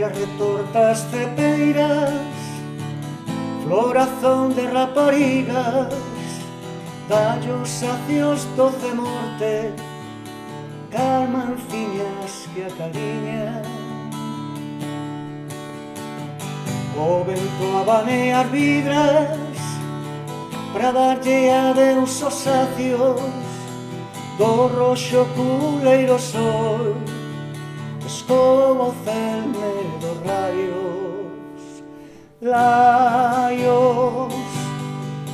Amplias retortas cepeiras, florazón de raparigas, dallos sacios doce morte, calmanciñas que acariñan. O vento abanea as vidras pra darlle adeus os sacios do roxo culeiro sol, escova o celme dos raios, laios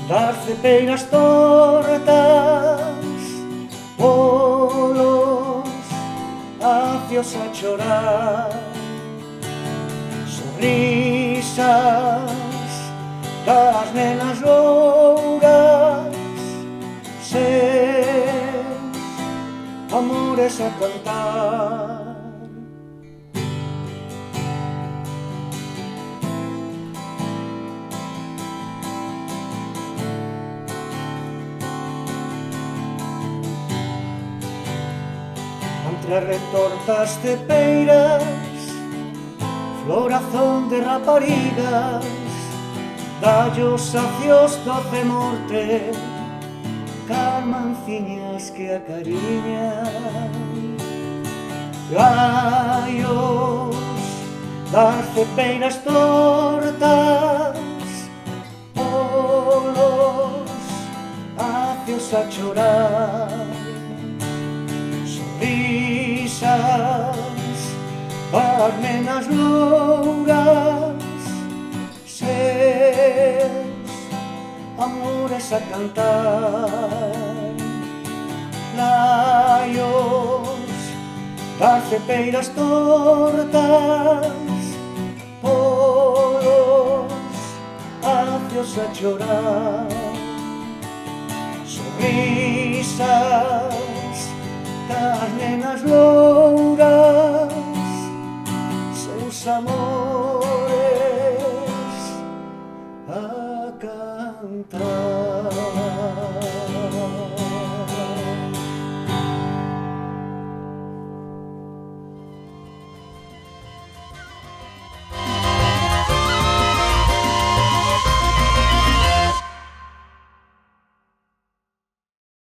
das cepeiras tortas, polos acios a chorar, sonrisas das nenas louras, seus amores a cantar. Entre retortas cepeiras, florazón de raparigas, dallos sacios doce morte, calmanciñas que acariñan. Gallos das cepeiras tortas, polos acios a chorar, sonrisas das nenas louras, seus amores a cantar. Laios das cepeiras tortas, polos acios a chorar, sonrisas